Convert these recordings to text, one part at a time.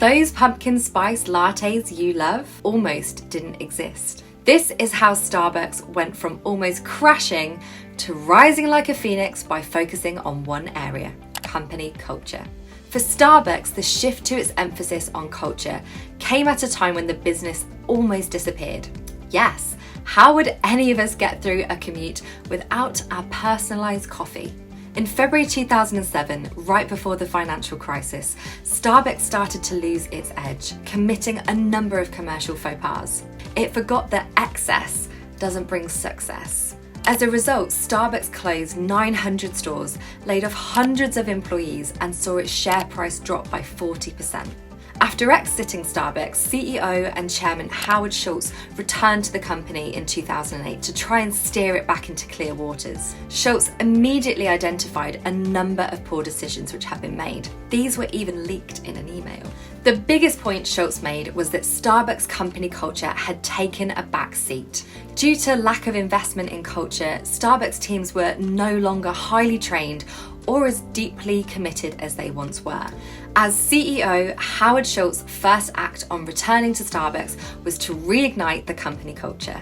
those pumpkin spice lattes you love almost didn't exist. This is how Starbucks went from almost crashing to rising like a phoenix by focusing on one area: company culture. For Starbucks, the shift to its emphasis on culture came at a time when the business almost disappeared. Yes, how would any of us get through a commute without our personalised coffee? In February 2007, right before the financial crisis, Starbucks started to lose its edge, committing a number of commercial faux pas. It forgot that excess doesn't bring success. As a result, Starbucks closed 900 stores, laid off hundreds of employees, and saw its share price drop by 40%. After exiting Starbucks, CEO and Chairman Howard Schultz returned to the company in 2008 to try and steer it back into clear waters. Schultz immediately identified a number of poor decisions which had been made. These were even leaked in an email. The biggest point Schultz made was that Starbucks company culture had taken a back seat. Due to lack of investment in culture, Starbucks teams were no longer highly trained or as deeply committed as they once were. As CEO, Howard Schultz's first act on returning to Starbucks was to reignite the company culture,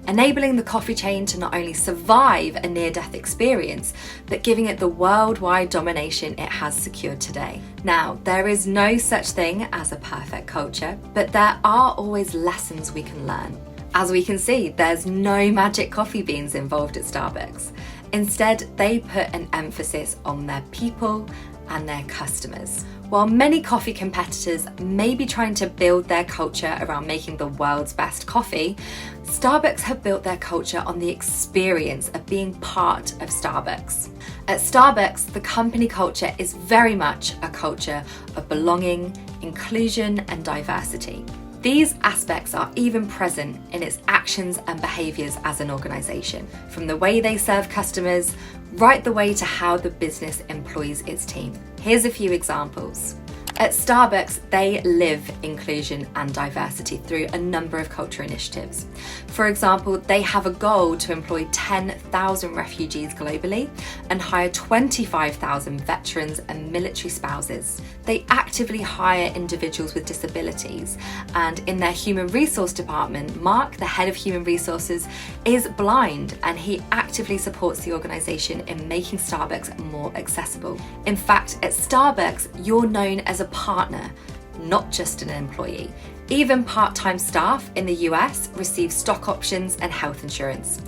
enabling the coffee chain to not only survive a near-death experience, but giving it the worldwide domination it has secured today. Now, there is no such thing as a perfect culture, but there are always lessons we can learn. As we can see, there's no magic coffee beans involved at Starbucks. Instead, they put an emphasis on their people and their customers. While many coffee competitors may be trying to build their culture around making the world's best coffee, Starbucks have built their culture on the experience of being part of Starbucks. At Starbucks, the company culture is very much a culture of belonging, inclusion, and diversity. These aspects are even present in its actions and behaviours as an organisation, from the way they serve customers, right the way to how the business employs its team. Here's a few examples. At Starbucks, they live inclusion and diversity through a number of culture initiatives. For example, they have a goal to employ 10,000 refugees globally and hire 25,000 veterans and military spouses. They actively hire individuals with disabilities, and in their human resource department, Mark, the head of human resources, is blind, and he actively supports the organisation in making Starbucks more accessible. In fact, at Starbucks, you're known as a partner, not just an employee. Even part-time staff in the US receive stock options and health insurance.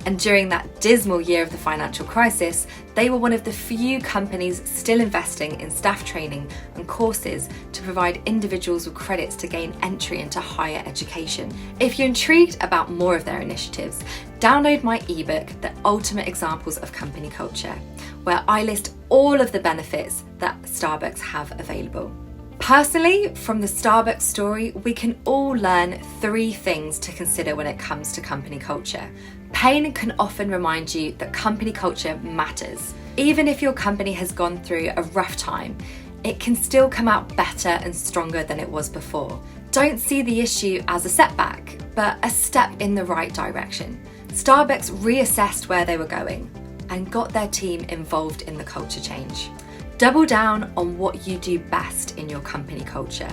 And during that dismal year of the financial crisis, they were one of the few companies still investing in staff training and courses to provide individuals with credits to gain entry into higher education. If you're intrigued about more of their initiatives, download my ebook, The Ultimate Examples of Company Culture, where I list all of the benefits that Starbucks have available. Personally, from the Starbucks story, we can all learn 3 things to consider when it comes to company culture. Pain can often remind you that company culture matters. Even if your company has gone through a rough time, it can still come out better and stronger than it was before. Don't see the issue as a setback, but a step in the right direction. Starbucks reassessed where they were going and got their team involved in the culture change. Double down on what you do best in your company culture.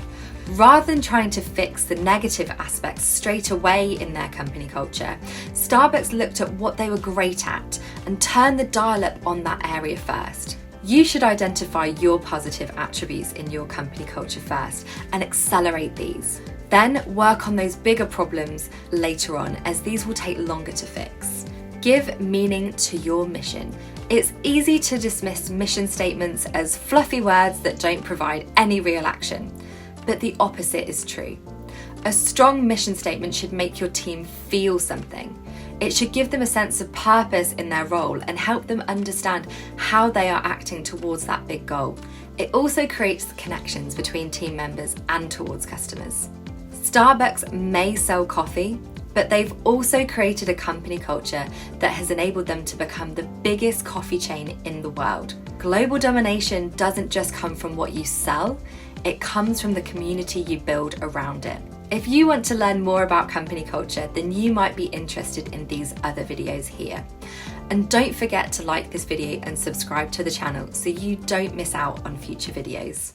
Rather than trying to fix the negative aspects straight away in their company culture, Starbucks looked at what they were great at and turned the dial up on that area first. You should identify your positive attributes in your company culture first and accelerate these. Then work on those bigger problems later on, as these will take longer to fix. Give meaning to your mission. It's easy to dismiss mission statements as fluffy words that don't provide any real action, but the opposite is true. A strong mission statement should make your team feel something. It should give them a sense of purpose in their role and help them understand how they are acting towards that big goal. It also creates connections between team members and towards customers. Starbucks may sell coffee, but they've also created a company culture that has enabled them to become the biggest coffee chain in the world. Global domination doesn't just come from what you sell, it comes from the community you build around it. If you want to learn more about company culture, then you might be interested in these other videos here. And don't forget to like this video and subscribe to the channel so you don't miss out on future videos.